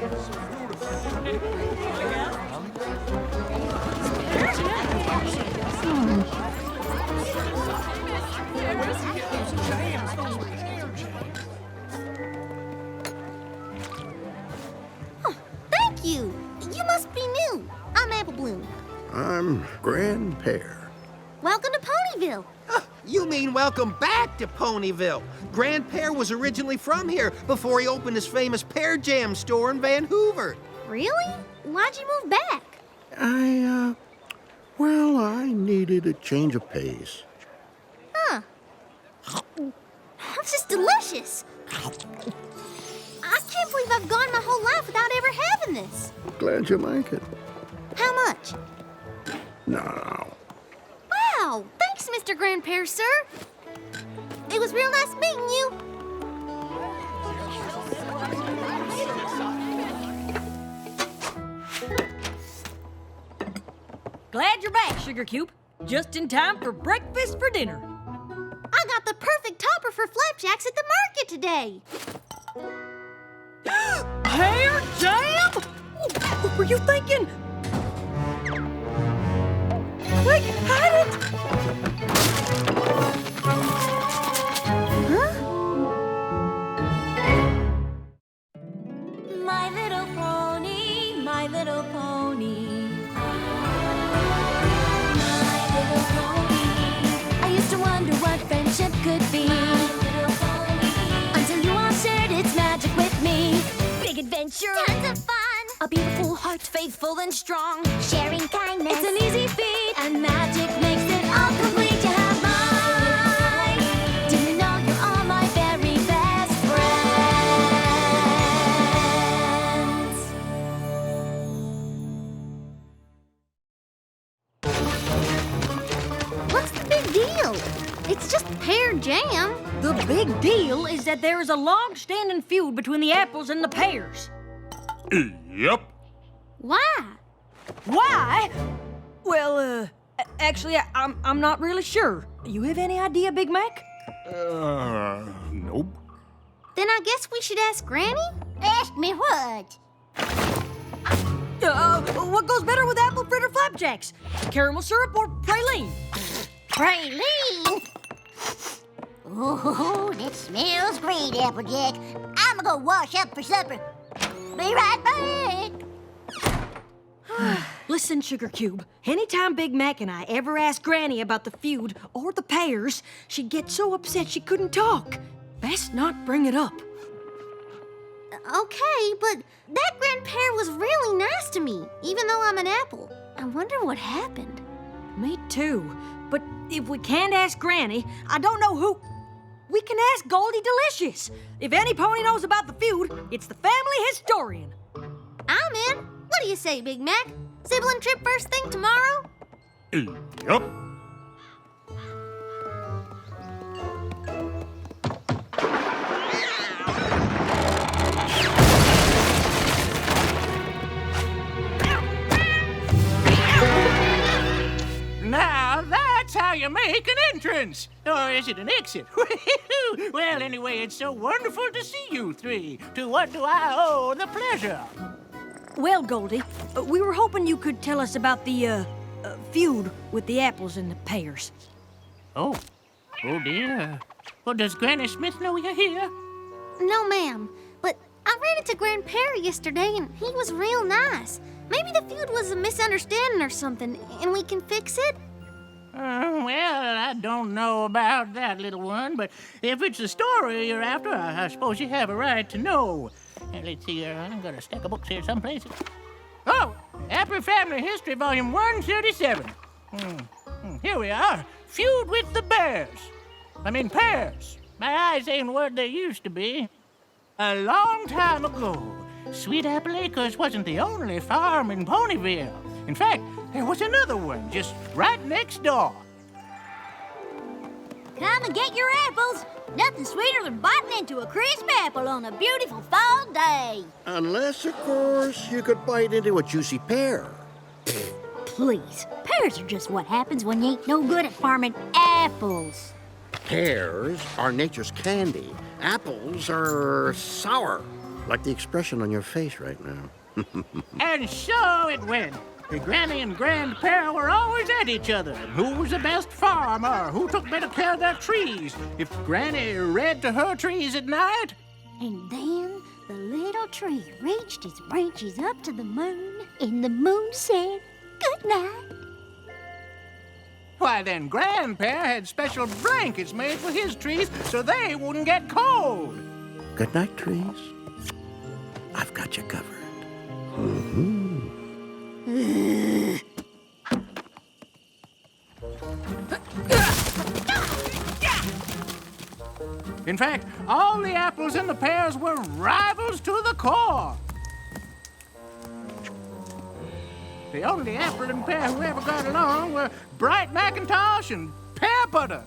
Thank you. You must be new. I'm Apple Bloom. I'm Grandpear. Welcome to Ponyville. You mean welcome back to Ponyville. Grandpear was originally from here before he opened his famous pear jam store in Van Hoover. Really? Why'd you move back? Well, I needed a change of pace. Huh. This is delicious. I can't believe I've gone my whole life without ever having this. Glad you like it. How much? No. Wow, thanks, Mr. Grandpear, sir. It was real nice meeting you. Glad you're back, Sugar Cube. Just in time for breakfast for dinner. I got the perfect topper for flapjacks at the market today. Pear jam? What were you thinking? Quick, hide it! Huh? My little pony, my little pony. My little pony. I used to wonder what friendship could be. My little pony. Until you all shared its magic with me. Big adventure. Tons of fun. A beautiful heart, faithful and strong. Sharing kindness. It's an easy feat, and magic makes it all complete. You have mine. Do you know you're all my very best friends? What's the big deal? It's just pear jam. The big deal is that there is a long-standing feud between the apples and the pears. Yep. Why? Why? Well, actually, I'm not really sure. You have any idea, Big Mac? Nope. Then I guess we should ask Granny? Ask me what? What goes better with apple fritter flapjacks? Caramel syrup or praline? Praline? Oh, that smells great, Applejack. I'm gonna go wash up for supper. Be right back. Listen, Sugar Cube, anytime Big Mac and I ever asked Granny about the feud or the pears, she'd get so upset she couldn't talk. Best not bring it up. Okay, but that Grandpear was really nice to me, even though I'm an apple. I wonder what happened. Me too. But if we can't ask Granny, I don't know who... We can ask Goldie Delicious. If any pony knows about the feud, it's the family historian. I'm in. What do you say, Big Mac? Sibling trip first thing tomorrow? Yep. Now that's how you make an entrance. Or is it an exit? Well, anyway, it's so wonderful to see you three. To what do I owe the pleasure? Well, Goldie, we were hoping you could tell us about the, feud with the apples and the pears. Oh dear. Well, does Granny Smith know you're here? No, ma'am. But I ran into Grandpear yesterday, and he was real nice. Maybe the feud was a misunderstanding or something, and we can fix it? Well, I don't know about that, little one, but if it's the story you're after, I suppose you have a right to know. Let's see here. I've got a stack of books here someplace. Oh, Apple Family History, Volume 137. Here we are. Feud with the pears. My eyes ain't what they used to be. A long time ago, Sweet Apple Acres wasn't the only farm in Ponyville. In fact, there was another one just right next door. Come and get your apples. Nothing sweeter than biting into a crisp apple on a beautiful fall day. Unless, of course, you could bite into a juicy pear. Please, pears are just what happens when you ain't no good at farming apples. Pears are nature's candy. Apples are sour. Like the expression on your face right now. And so it went. The Granny and Grandpa were always at each other. Who was the best farmer? Who took better care of their trees? If Granny read to her trees at night, And then the little tree reached its branches up to the moon, and the moon said, "Good night." why then Grandpa had special blankets made for his trees so they wouldn't get cold. Good night, trees. I've got you covered. In fact, all the apples and the pears were rivals to the core. The only apple and pear who ever got along were Bright Macintosh and Pear Butter.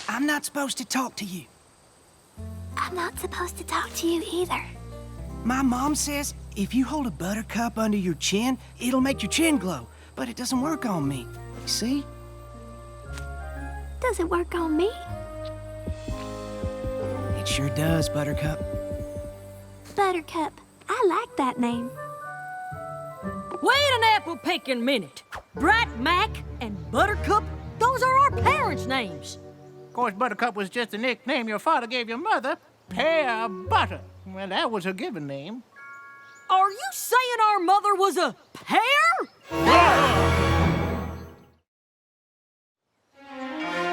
I'm not supposed to talk to you. I'm not supposed to talk to you either. My mom says if you hold a buttercup under your chin, it'll make your chin glow. But it doesn't work on me. See? Does it work on me? It sure does, Buttercup. Buttercup. I like that name. Wait an apple-picking minute. Bright Mac and Buttercup, those are our parents' names. Of course, Buttercup was just a nickname your father gave your mother, Pear Butter. Well, that was her given name. Are you saying our mother was a pear?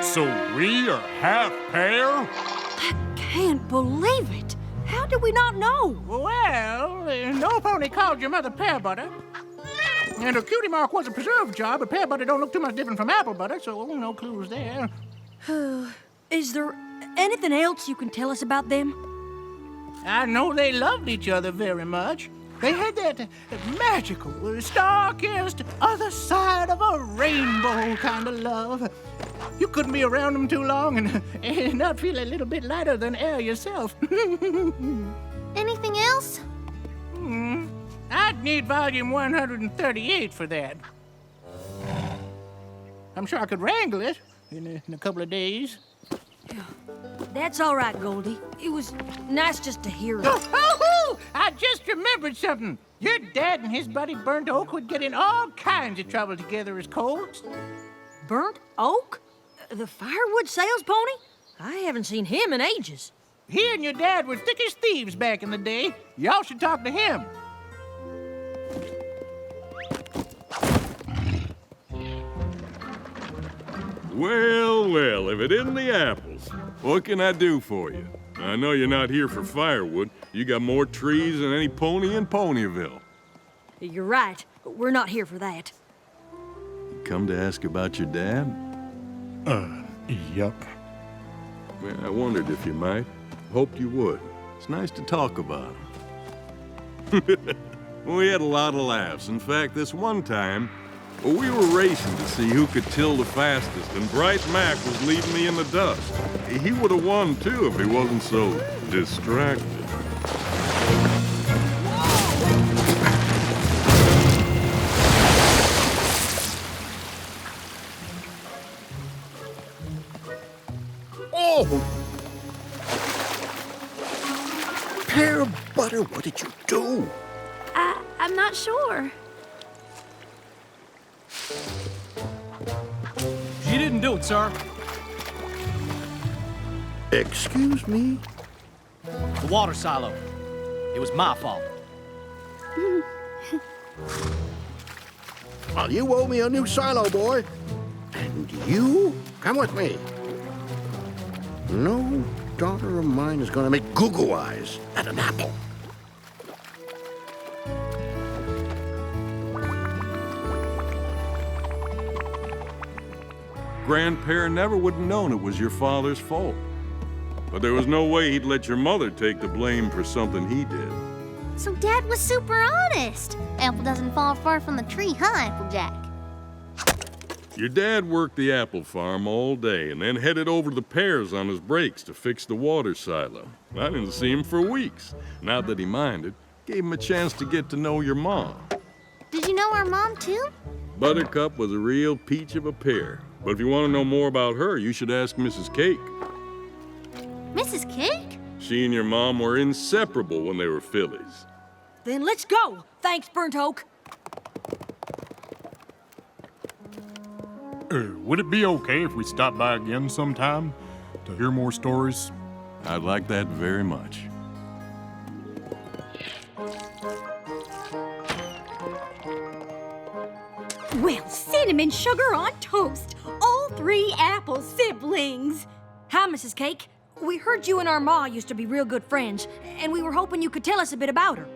So we are half pear? I can't believe it. How did we not know? Well, no pony called your mother Pear Butter. And her cutie mark was a preserved jar, but Pear Butter don't look too much different from apple butter, so no clues there. Is there anything else you can tell us about them? I know they loved each other very much. They had that magical, star-kissed, other side of a rainbow kind of love. You couldn't be around them too long and not feel a little bit lighter than air yourself. Anything else? I'd need volume 138 for that. I'm sure I could wrangle it in a couple of days. That's all right, Goldie. It was nice just to hear it. Oh, I just remembered something. Your dad and his buddy Burnt Oak would get in all kinds of trouble together as colts. Burnt Oak? The firewood sales pony? I haven't seen him in ages. He and your dad were thick as thieves back in the day. Y'all should talk to him. Well, well, if it isn't the apples, what can I do for you? I know you're not here for firewood. You got more trees than any pony in Ponyville. You're right. We're not here for that. You come to ask about your dad? Yep. Well, I wondered if you might. Hoped you would. It's nice to talk about him. We had a lot of laughs. In fact, this one time, we were racing to see who could till the fastest, and Bright Mac was leading me in the dust. He would have won, too, if he wasn't so distracted. Oh! Pear Butter, what did you do? I'm not sure. She didn't do it, sir. Excuse me? The water silo. It was my fault. Well, you owe me a new silo, boy. And you? Come with me. No daughter of mine is going to make goo-goo eyes at an apple. Grandpa never would have known it was your father's fault. But there was no way he'd let your mother take the blame for something he did. So Dad was super honest. Apple doesn't fall far from the tree, huh, Applejack? Your dad worked the apple farm all day and then headed over to the pears on his breaks to fix the water silo. I didn't see him for weeks. Not that he minded. Gave him a chance to get to know your mom. Did you know our mom, too? Buttercup was a real peach of a pear. But if you want to know more about her, you should ask Mrs. Cake. Mrs. Cake? She and your mom were inseparable when they were fillies. Then let's go. Thanks, Burnt Oak. Would it be okay if we stop by again sometime to hear more stories? I'd like that very much. Well, cinnamon sugar on toast. All 3 Apple siblings. Hi, Mrs. Cake. We heard you and our ma used to be real good friends, and we were hoping you could tell us a bit about her.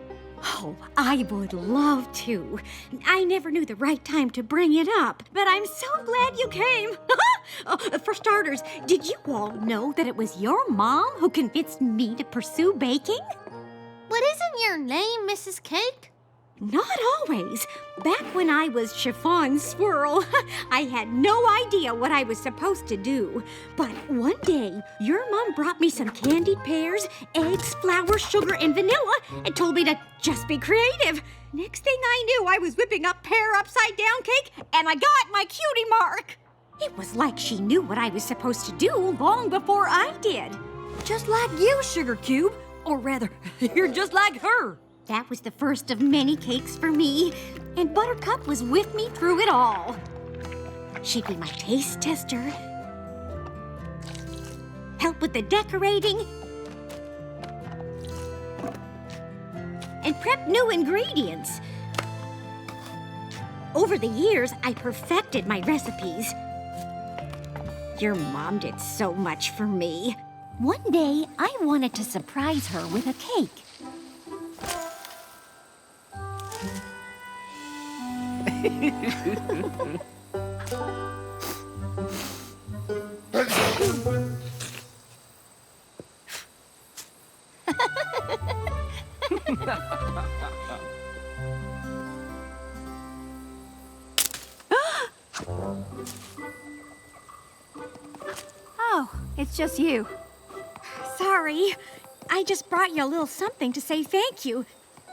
Oh, I would love to. I never knew the right time to bring it up, but I'm so glad you came. For starters, did you all know that it was your mom who convinced me to pursue baking? What isn't your name, Mrs. Cake? Not always. Back when I was Chiffon Swirl, I had no idea what I was supposed to do. But one day, your mom brought me some candied pears, eggs, flour, sugar, and vanilla, and told me to just be creative. Next thing I knew, I was whipping up pear upside-down cake, and I got my cutie mark. It was like she knew what I was supposed to do long before I did. Just like you, Sugar Cube. Or rather, you're just like her. That was the first of many cakes for me, and Buttercup was with me through it all. She'd be my taste tester, help with the decorating, and prep new ingredients. Over the years, I perfected my recipes. Your mom did so much for me. One day, I wanted to surprise her with a cake. Oh, it's just you. Sorry, I just brought you a little something to say thank you,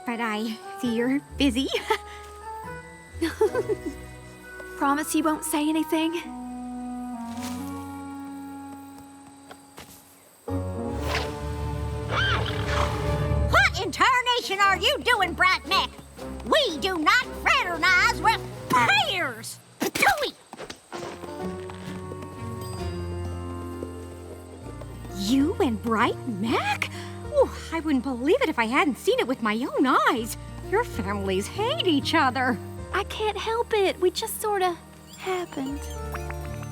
but I see you're busy. Promise you won't say anything? What in tarnation are you doing, Brat Mac? We do not fraternize with pears! Tooey! You and Bright Mac? Oh, I wouldn't believe it if I hadn't seen it with my own eyes. Your families hate each other. I can't help it. We just sorta happened.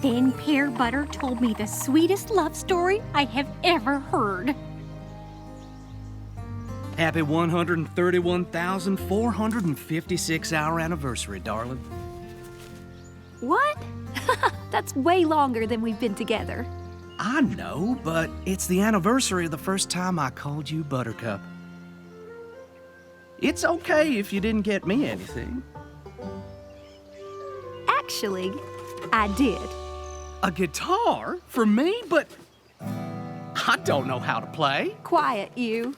Then Pear Butter told me the sweetest love story I have ever heard. Happy 131,456-hour anniversary, darling. What? That's way longer than we've been together. I know, but it's the anniversary of the first time I called you Buttercup. It's okay if you didn't get me anything. Actually, I did. A guitar? For me? But I don't know how to play. Quiet, you.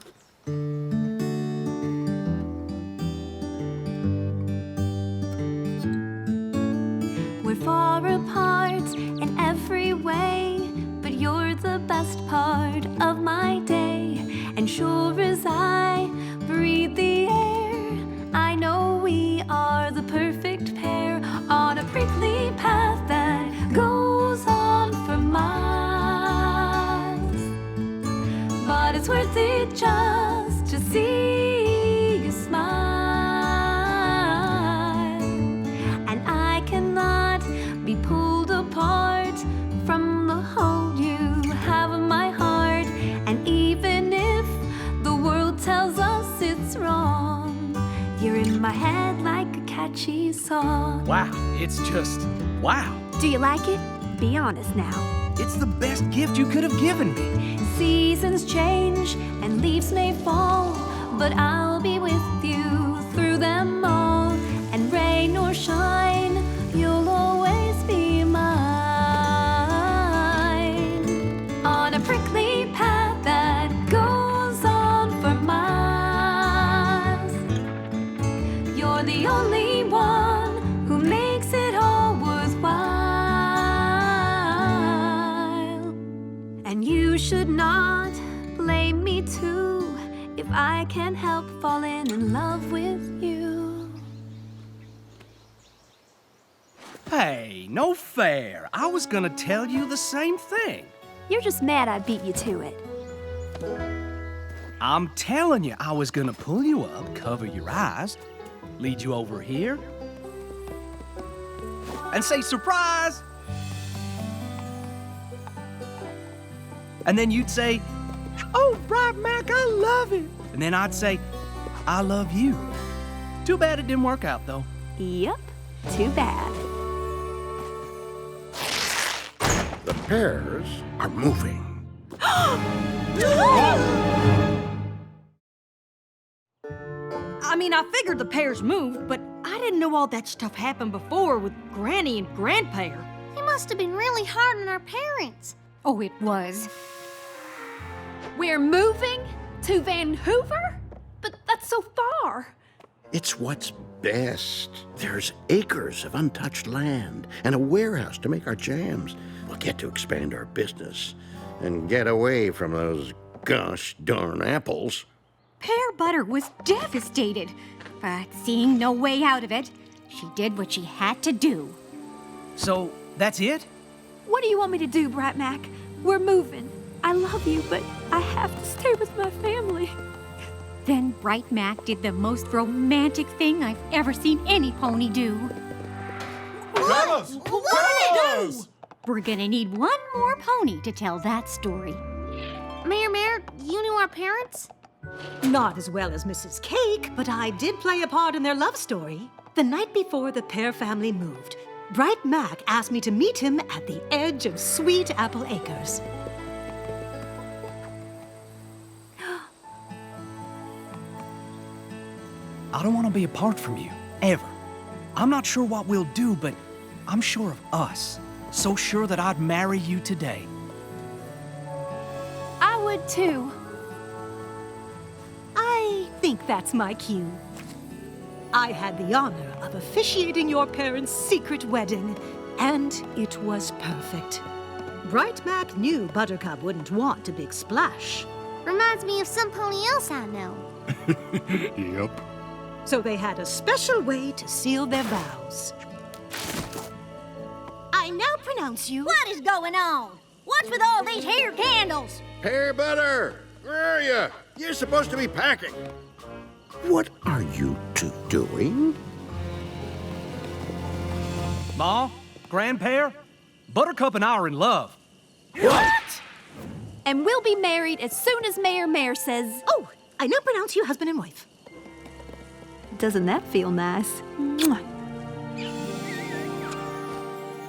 We're far apart in every way, but you're the best part of my day. And sure as I breathe the air, I know we are the perfect pair on a prickly path that goes on for miles. But it's worth it just to see you smile. And I cannot be pulled apart from the hold you have in my heart. And even if the world tells us it's wrong, you're in my head like a catchy song. Wow, it's just wow. Do you like it? Be honest now. It's the best gift you could have given me. Seasons change and leaves may fall, but I'll be with you through them all. And rain or shine, you'll always be mine. On a prickly path that goes on for miles. You're the only one who makes it all worthwhile. And you should not blame me I can't help falling in love with you. Hey, no fair. I was gonna tell you the same thing. You're just mad I beat you to it. I'm telling you, I was gonna pull you up, cover your eyes, lead you over here, and say, surprise! And then you'd say, oh, Bright Mac, I love it. And then I'd say, I love you. Too bad it didn't work out, though. Yep, too bad. The pears are moving. I mean, I figured the pears moved, but I didn't know all that stuff happened before with Granny and Grandpa. He must have been really hard on our parents. Oh, it was. We're moving to Vancouver? But that's so far. It's what's best. There's acres of untouched land and a warehouse to make our jams. We'll get to expand our business and get away from those gosh darn apples. Pear Butter was devastated, but seeing no way out of it, she did what she had to do. So, that's it? What do you want me to do, Bright Mac? We're moving. I love you, but I have to stay with my family. Then Bright Mac did the most romantic thing I've ever seen any pony do. What did it do? We're gonna need one more pony to tell that story. Mayor, you knew our parents? Not as well as Mrs. Cake, but I did play a part in their love story. The night before the Pear family moved, Bright Mac asked me to meet him at the edge of Sweet Apple Acres. I don't want to be apart from you, ever. I'm not sure what we'll do, but I'm sure of us. So sure that I'd marry you today. I would too. I think that's my cue. I had the honor of officiating your parents' secret wedding, and it was perfect. Bright Mac knew Buttercup wouldn't want a big splash. Reminds me of some pony else I know. Yep. So they had a special way to seal their vows. I now pronounce you. What is going on? What's with all these hair candles? Pear Butter, where are you? You're supposed to be packing. What are you two doing? Ma, Grandpa, Buttercup and I are in love. What? And we'll be married as soon as Mayor says... Oh, I now pronounce you husband and wife. Doesn't that feel nice? Mwah.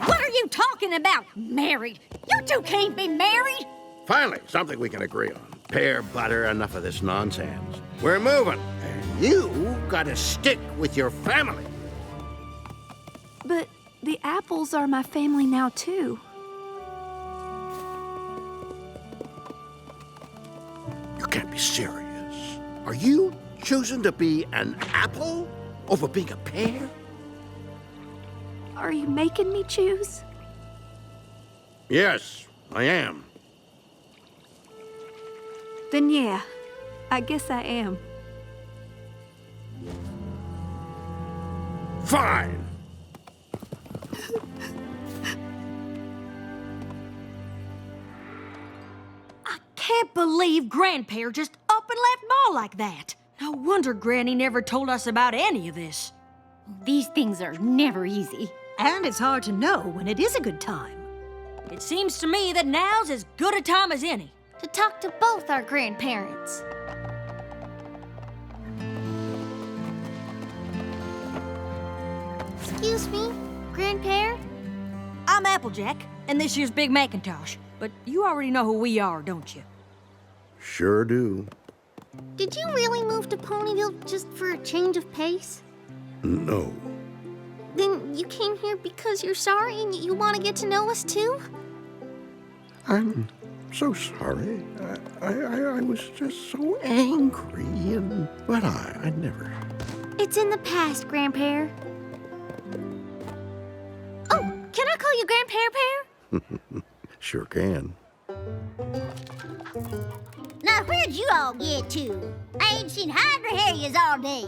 What are you talking about, married? You two can't be married. Finally, something we can agree on. Pear Butter, enough of this nonsense. We're moving, and you gotta stick with your family. But the apples are my family now, too. You can't be serious. Are you choosing to be an apple over being a pear? Are you making me choose? Yes, I am. Then yeah, I guess I am. Fine. I can't believe Grandpa just up and left Ma like that. No wonder Granny never told us about any of this. These things are never easy. And it's hard to know when it is a good time. It seems to me that now's as good a time as any. To talk to both our grandparents. Excuse me, Grandpa? I'm Applejack, and this year's Big Macintosh. But you already know who we are, don't you? Sure do. Did you really move to Ponyville just for a change of pace? No. Then you came here because you're sorry and you want to get to know us too? I'm so sorry. I was just so angry, but I never... It's in the past, Grandpa. Oh, can I call you Grandpa? Sure can. Now, where'd you all get to? I ain't seen hardly hear yous all day.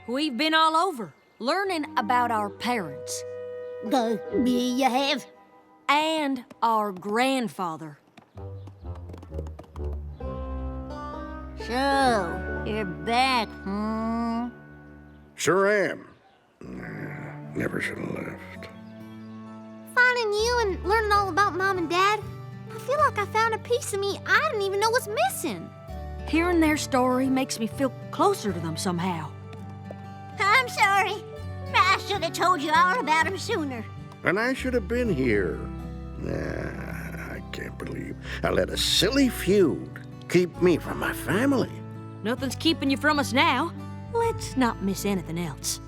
We've been all over, learning about our parents. You have? And our grandfather. So, you're back, Sure am. Never should have left. Finding you and learning all about Mom and Dad, I feel like I found a piece of me I didn't even know was missing. Hearing their story makes me feel closer to them somehow. I'm sorry. I should have told you all about him sooner. And I should have been here. I can't believe I let a silly feud keep me from my family. Nothing's keeping you from us now. Let's not miss anything else.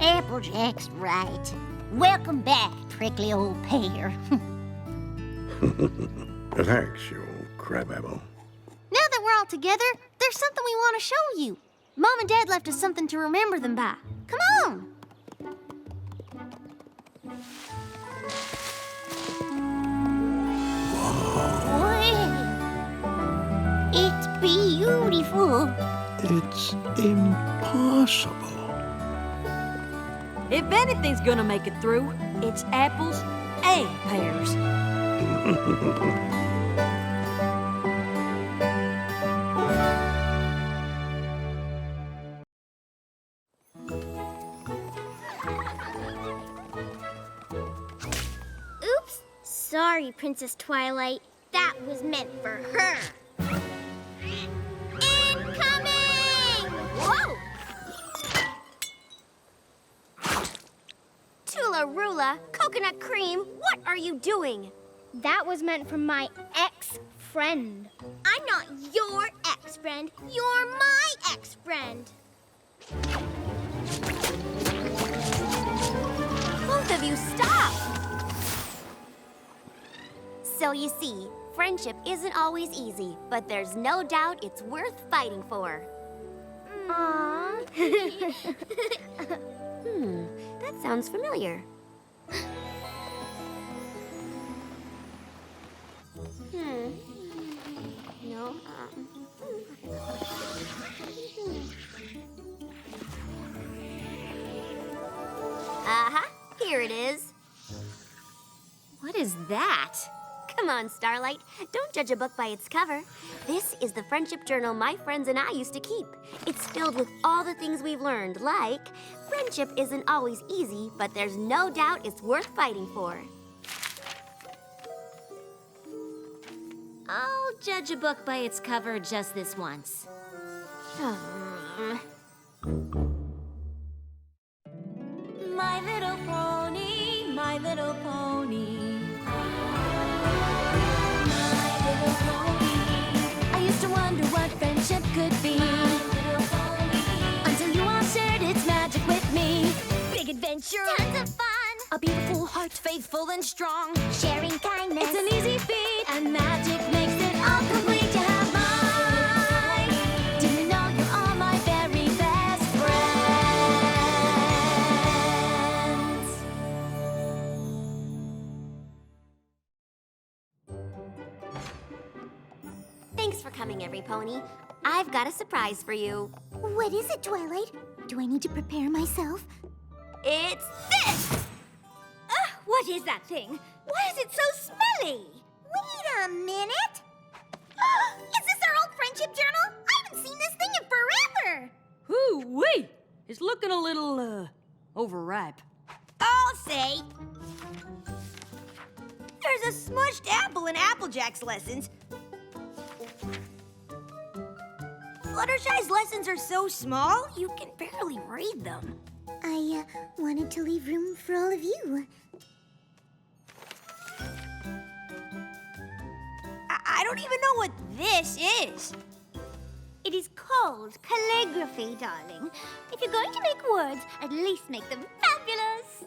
Applejack's right. Welcome back, prickly old pear. Thanks, you old crabapple. Now that we're all together, there's something we want to show you. Mom and Dad left us something to remember them by. Come on. It's beautiful. It's impossible. If anything's gonna make it through, it's apples and pears. Oops. Sorry, Princess Twilight. That was meant for her. Incoming! Whoa! Tula-Rula, coconut cream, what are you doing? That was meant for my ex-friend. I'm not your ex-friend. You're my ex-friend. Both of you, stop! So you see, friendship isn't always easy, but there's no doubt it's worth fighting for. Aww. That sounds familiar. No. Here it is. What is that? Come on, Starlight. Don't judge a book by its cover. This is the friendship journal my friends and I used to keep. It's filled with all the things we've learned, like friendship isn't always easy, but there's no doubt it's worth fighting for. I'll judge a book by its cover just this once. My little pony, my little pony. My little pony. I used to wonder what friendship could be. Until you all shared its magic with me. Big adventure. Tons of fun. A beautiful heart, faithful and strong. Sharing kindness. It's an easy feat. And magic makes it all complete. You have mine. Do you know you're all my very best friends? Thanks for coming, everypony. I've got a surprise for you. What is it, Twilight? Do I need to prepare myself? It's this! What is that thing? Why is it so smelly? Wait a minute! Is this our old friendship journal? I haven't seen this thing in forever! Hoo-wee! It's looking a little, overripe. I'll say. There's a smushed apple in Applejack's lessons. Fluttershy's lessons are so small, you can barely read them. I wanted to leave room for all of you. I don't even know what this is. It is called calligraphy, darling. If you're going to make words, at least make them fabulous.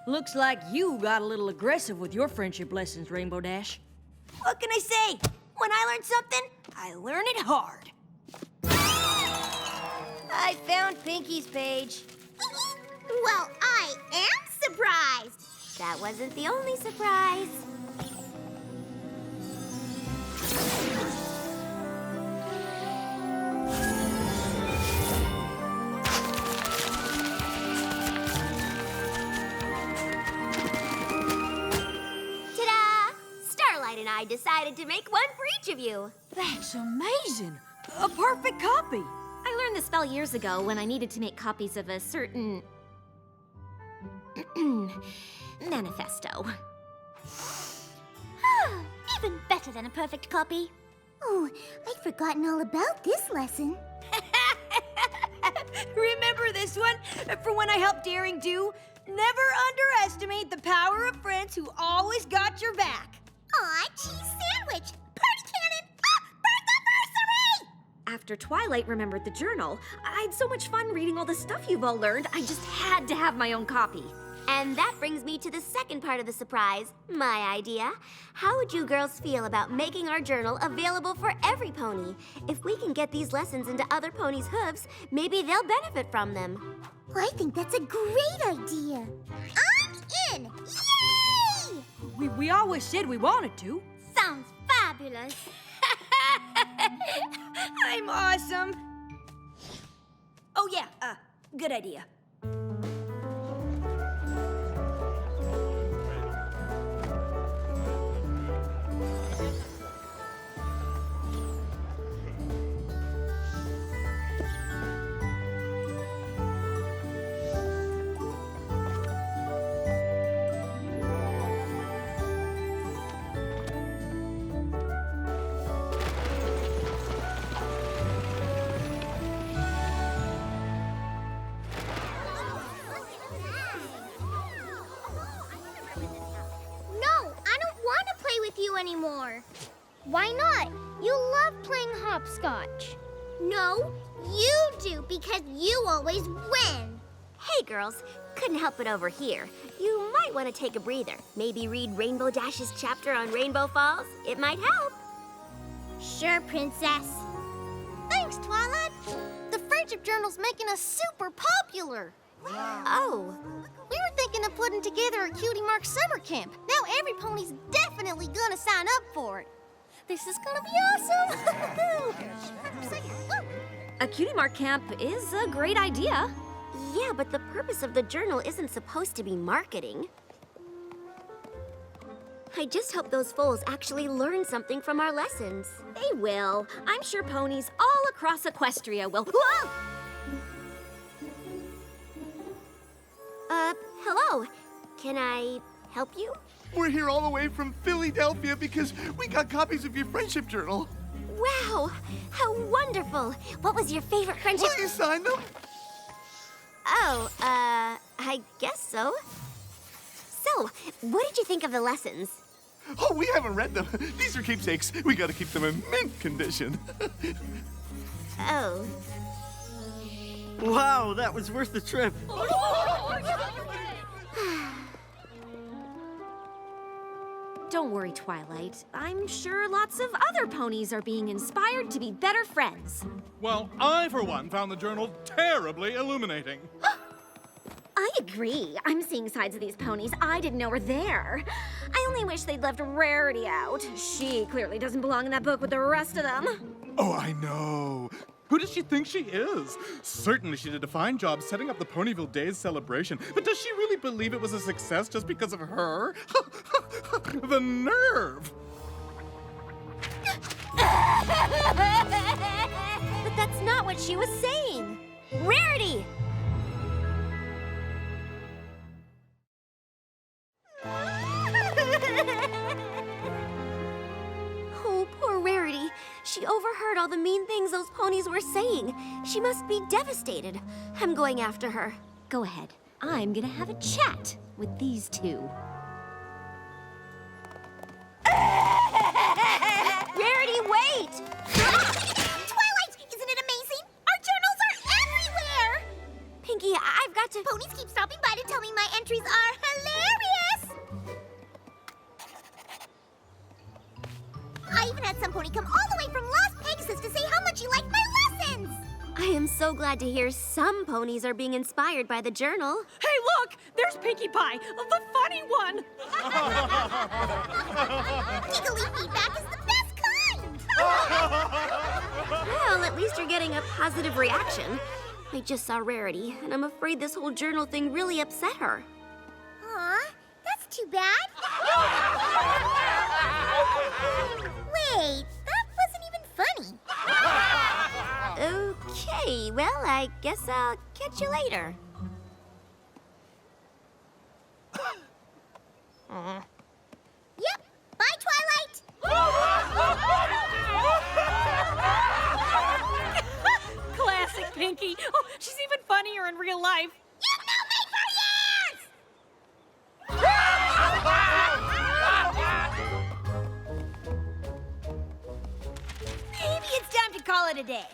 Looks like you got a little aggressive with your friendship lessons, Rainbow Dash. What can I say? When I learn something, I learn it hard. I found Pinkie's page. Well, I am surprised. That wasn't the only surprise. decided to make one for each of you. That's amazing. A perfect copy. I learned the spell years ago when I needed to make copies of a certain manifesto. Even better than a perfect copy. Oh, I'd forgotten all about this lesson. Remember this one? For when I helped Daring Do? Never underestimate the power of friends who always got your back. Aw, cheese sandwich! Party cannon! Birth-anniversary! After Twilight remembered the journal, I had so much fun reading all the stuff you've all learned, I just had to have my own copy. And that brings me to the second part of the surprise, my idea. How would you girls feel about making our journal available for every pony? If we can get these lessons into other ponies' hooves, maybe they'll benefit from them. I think that's a great idea. I'm in! Yay! We always said we wanted to. Sounds fabulous. I'm awesome. Oh yeah, good idea. Anymore. Why not? You love playing hopscotch. No, you do because you always win. Hey girls, couldn't help it over here. You might want to take a breather. Maybe read Rainbow Dash's chapter on Rainbow Falls. It might help. Sure, Princess. Thanks, Twilight. The Friendship Journal's making us super popular. Oh. We were thinking of putting together a Cutie Mark summer camp. Now every pony's definitely gonna sign up for it. This is gonna be awesome! A Cutie Mark camp is a great idea. Yeah, but the purpose of the journal isn't supposed to be marketing. I just hope those foals actually learn something from our lessons. They will. I'm sure ponies all across Equestria will. Whoa! Hello. Can I help you? We're here all the way from Philadelphia because we got copies of your friendship journal. Wow, how wonderful. What was your favorite friendship? Will you sign them? Oh, I guess so. So, what did you think of the lessons? Oh, we haven't read them. These are keepsakes. We gotta keep them in mint condition. Oh. Wow, that was worth the trip. Don't worry, Twilight. I'm sure lots of other ponies are being inspired to be better friends. Well, I, for one, found the journal terribly illuminating. I agree. I'm seeing sides of these ponies I didn't know were there. I only wish they'd left Rarity out. She clearly doesn't belong in that book with the rest of them. Oh, I know. Who does she think she is? Certainly she did a fine job setting up the Ponyville Days celebration, but does she really believe it was a success just because of her? The nerve! But that's not what she was saying. Rarity! Oh, poor Rarity. She overheard all the mean things those ponies were saying. She must be devastated. I'm going after her. Go ahead. I'm gonna have a chat with these two. Rarity, wait! Twilight, isn't it amazing? Our journals are everywhere! Pinkie, I've got to... Ponies keep stopping by to tell me my entries are hilarious! I even had some pony come all the way from Las Pegasus to say how much he liked my lessons! I am so glad to hear some ponies are being inspired by the journal. Hey, look! There's Pinkie Pie, the funny one! Giggly feedback is the best kind! Well, at least you're getting a positive reaction. I just saw Rarity, and I'm afraid this whole journal thing really upset her. Aw, that's too bad. Well, I guess I'll catch you later. Yep. Bye, Twilight. Classic Pinkie. Oh, she's even funnier in real life. You've known me for years! Maybe it's time to call it a day.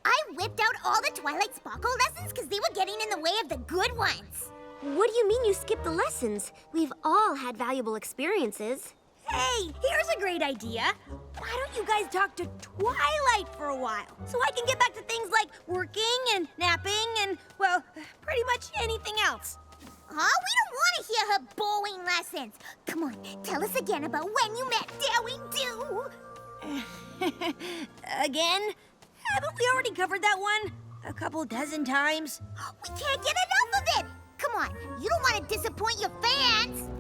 I whipped out all the Twilight Sparkle lessons because they were getting in the way of the good ones. What do you mean you skipped the lessons? We've all had valuable experiences. Hey, here's a great idea. Why don't you guys talk to Twilight for a while? So I can get back to things like working and napping and, well, pretty much anything else. Oh, we don't want to hear her boring lessons. Come on, tell us again about when you met Dowie Do. Again? Haven't we already covered that one? A couple dozen times? We can't get enough of it. Come on, you don't want to disappoint your fans.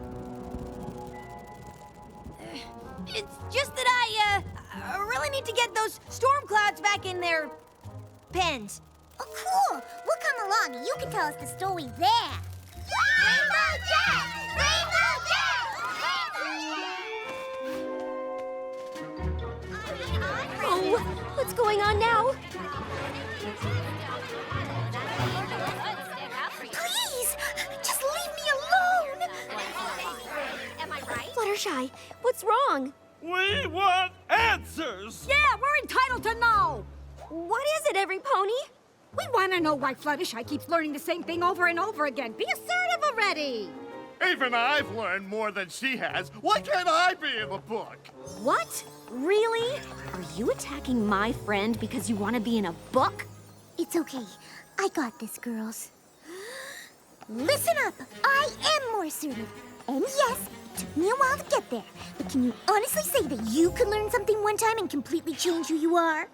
It's just that I really need to get those storm clouds back in their pens. Oh, cool. We'll come along and you can tell us the story there. Rainbow Dash! Rainbow Dash! Oh, what's going on now? Please, just leave me alone. Am I right? Fluttershy, what's wrong? We want answers! Yeah, we're entitled to know. What is it, everypony? We want to know why Fluttershy keeps learning the same thing over and over again. Be assertive already. Even I've learned more than she has. Why can't I be in the book? What? Really? Are you attacking my friend because you want to be in a book? It's okay. I got this, girls. Listen up. I am more assertive. And yes, it took me a while to get there. But can you honestly say that you could learn something one time and completely change who you are?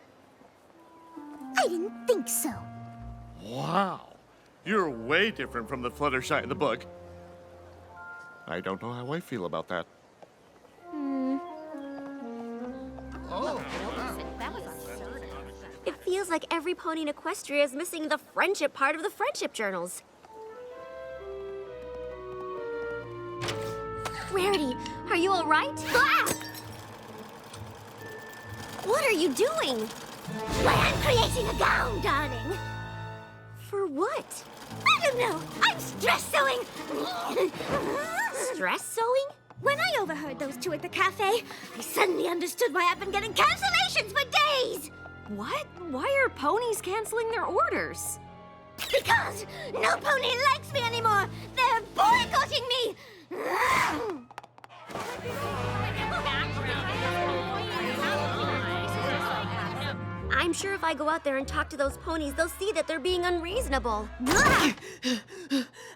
I didn't think so. Wow. You're way different from the Fluttershy in the book. I don't know how I feel about that. It feels like every pony in Equestria is missing the friendship part of the friendship journals. Rarity, are you all right? Ah! What are you doing? Why, I'm creating a gown, darling. For what? I don't know. I'm stress sewing. Stress sewing? When I overheard those two at the cafe, I suddenly understood why I've been getting cancellations for days. What? Why are ponies canceling their orders? Because no pony likes me anymore. They're boycotting me. I'm sure if I go out there and talk to those ponies, they'll see that they're being unreasonable. I need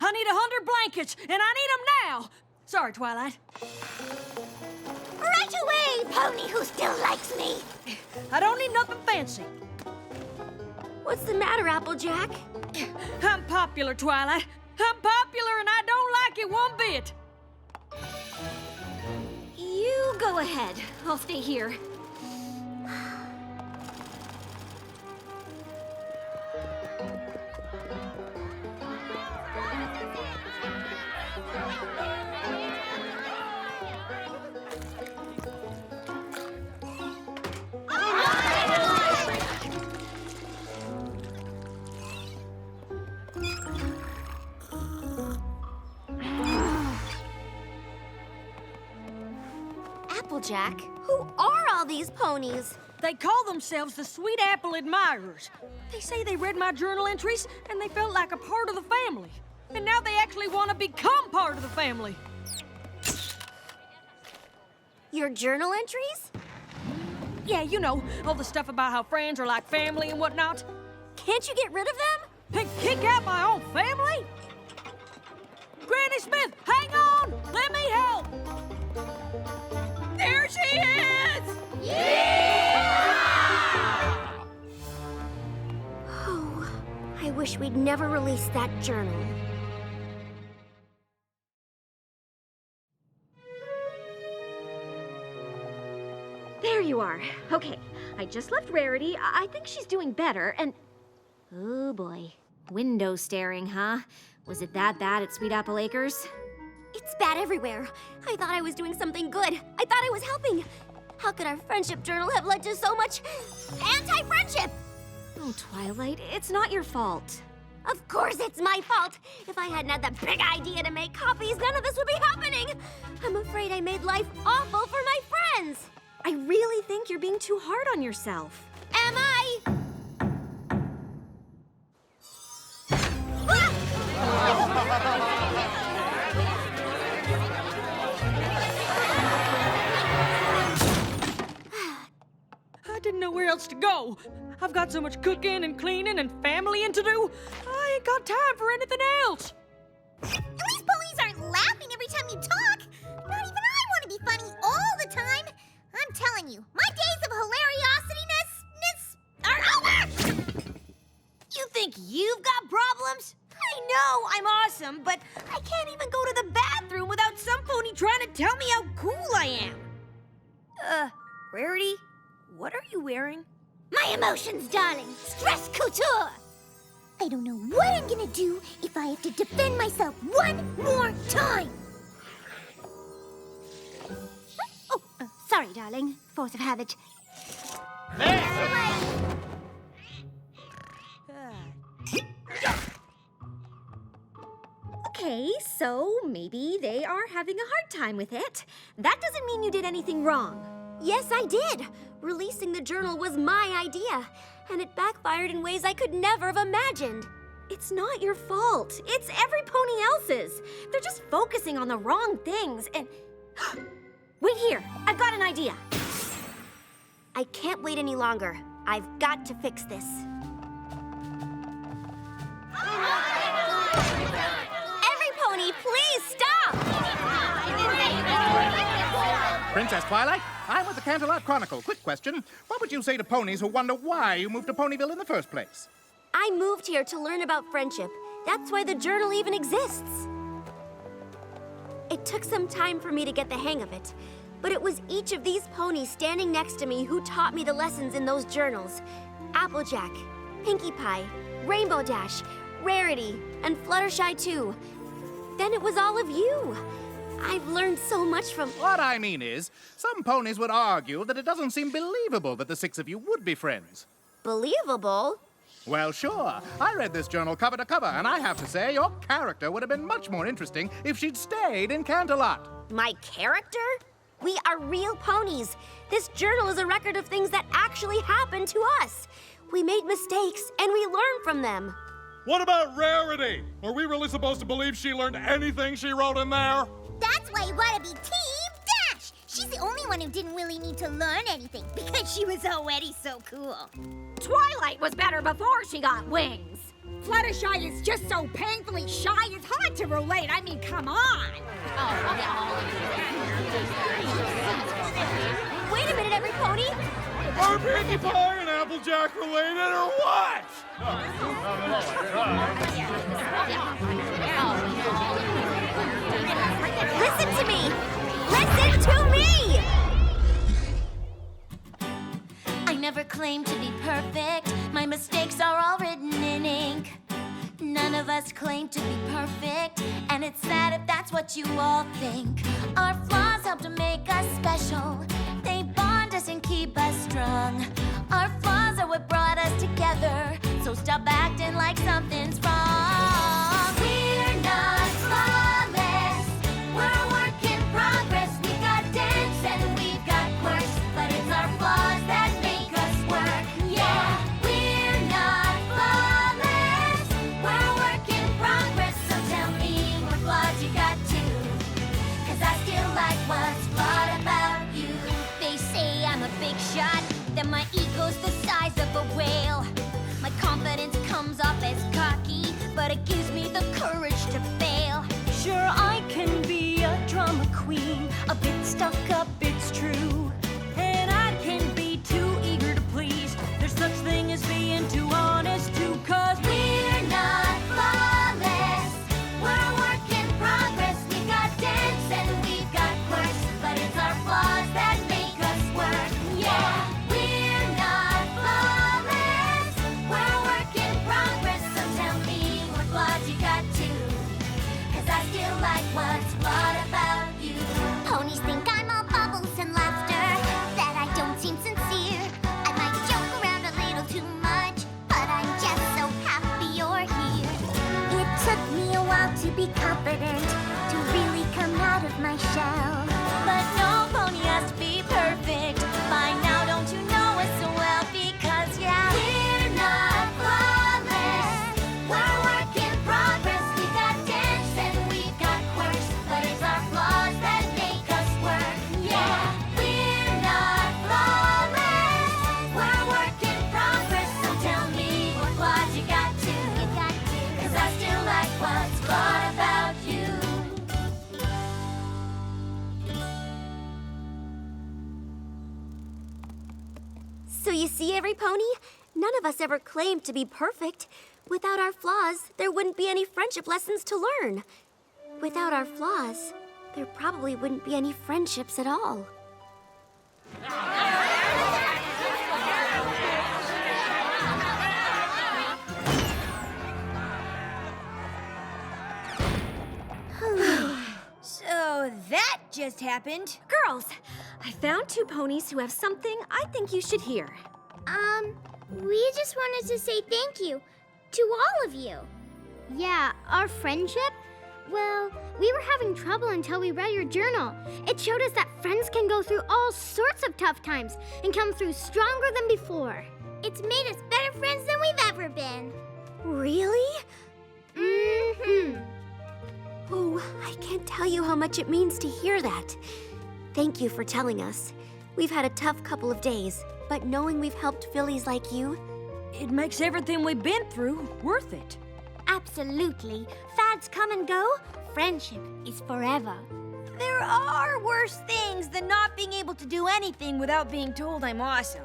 100 blankets, and I need them now. Sorry, Twilight. Right away, pony who still likes me. I don't need nothing fancy. What's the matter, Applejack? I'm popular, Twilight. I'm popular, and I don't like it one bit. You go ahead. I'll stay here. Applejack, who are all these ponies? They call themselves the Sweet Apple Admirers. They say they read my journal entries and they felt like a part of the family. And now they actually want to become part of the family. Your journal entries? Yeah, you know, all the stuff about how friends are like family and whatnot. Can't you get rid of them? And kick out my own family? Granny Smith, hang on! Let me help! There she is! Yeah! Oh, I wish we'd never released that journal. There you are. Okay, I just left Rarity. I think she's doing better, and Oh boy. Window staring, huh? Was it that bad at Sweet Apple Acres? It's bad everywhere. I thought I was doing something good. I thought I was helping. How could our friendship journal have led to so much anti-friendship? Oh, Twilight, it's not your fault. Of course it's my fault. If I hadn't had that big idea to make copies, none of this would be happening. I'm afraid I made life awful for my friends. I really think you're being too hard on yourself. Am I? I didn't know where else to go. I've got so much cooking and cleaning and familying to do. I ain't got time for anything else. At least ponies aren't laughing every time you talk. Not even I want to be funny all the time. I'm telling you, my days of hilariosityness are over! You think you've got problems? I know I'm awesome, but I can't even go to the bathroom without some pony trying to tell me how cool I am. Rarity, what are you wearing? My emotions, darling. Stress couture! I don't know what I'm gonna do if I have to defend myself one more time. Oh, sorry, darling. Force of habit. Okay, so maybe they are having a hard time with it. That doesn't mean you did anything wrong. Yes, I did. Releasing the journal was my idea, and it backfired in ways I could never have imagined. It's not your fault. It's every pony else's. They're just focusing on the wrong things and... Wait here. I've got an idea. I can't wait any longer. I've got to fix this. Every pony, please stop! Princess Twilight, I'm with the Canterlot Chronicle. Quick question. What would you say to ponies who wonder why you moved to Ponyville in the first place? I moved here to learn about friendship. That's why the journal even exists. It took some time for me to get the hang of it, but it was each of these ponies standing next to me who taught me the lessons in those journals. Applejack, Pinkie Pie, Rainbow Dash, Rarity, and Fluttershy too. Then it was all of you. I've learned so much from... What I mean is, some ponies would argue that it doesn't seem believable that the six of you would be friends. Believable? Well, sure. I read this journal cover to cover, and I have to say, your character would have been much more interesting if she'd stayed in Canterlot. My character? We are real ponies. This journal is a record of things that actually happened to us. We made mistakes, and we learned from them. What about Rarity? Are we really supposed to believe she learned anything she wrote in there? That's why you gotta be Team Dash! She's the only one who didn't really need to learn anything because she was already so cool. Twilight was better before she got wings. Fluttershy is just so painfully shy, it's hard to relate. I mean, come on. Wait a minute, every pony. Are Pinkie Pie and Applejack related or what? Listen to me! Listen to me! I never claimed to be perfect. My mistakes are all written in ink. None of us claim to be perfect, and it's sad if that's what you all think. Our flaws help to make us special. They bond us and keep us strong. Our flaws are what brought us together, so stop acting like something's wrong. We're not flawless. We're a work in progress. We got dents and we've got quirks, but it's our flaws that make us work. Yeah, we're not flawless. We're a work in progress, so tell me what flaws you got too. 'Cause I still like what's flawed about you. They say I'm a big shot, that my ego's the size of a whale. My confidence comes off as cocky, but it gives me the courage to fail. Sure, I can be a drama queen, a bit stuck up, it's true. And I can be too eager to please. There's such thing as being too honest too, 'cause we're not flawless. We're a work in progress. We got dents and we've got quirks, but it's our flaws that make us work. Yeah, we're not confident to really come out of my shell. But no pony has to be perfect. By now, don't you know us so well? Because, yeah, we're not flawless. We're a work in progress. We got dents and we got quirks, but it's our flaws that make us work. Yeah, we're not flawless. We're a work in progress. So tell me what flaws you got too. Cause I still like what's flawed about you. So you see, every pony, none of us ever claimed to be perfect. Without our flaws, there wouldn't be any friendship lessons to learn. Without our flaws, there probably wouldn't be any friendships at all. So that just happened. Girls, I found 2 ponies who have something I think you should hear. We just wanted to say thank you to all of you. Yeah, our friendship? Well, we were having trouble until we read your journal. It showed us that friends can go through all sorts of tough times and come through stronger than before. It's made us better friends than we've ever been. Really? Mm-hmm. Oh, I can't tell you how much it means to hear that. Thank you for telling us. We've had a tough couple of days, but knowing we've helped fillies like you, It makes everything we've been through worth it. Absolutely. Fads come and go. Friendship is forever. There are worse things than not being able to do anything without being told I'm awesome.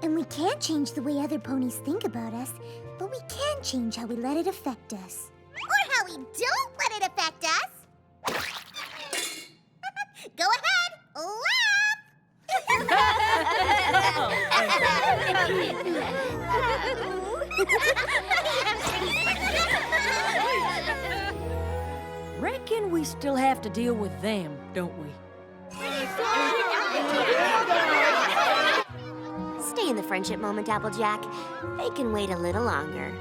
And we can't change the way other ponies think about us, but we can change how we let it affect us. Or how we don't let it affect us. Go ahead, Reckon we still have to deal with them, don't we? stay in the friendship moment, Applejack. They can wait a little longer.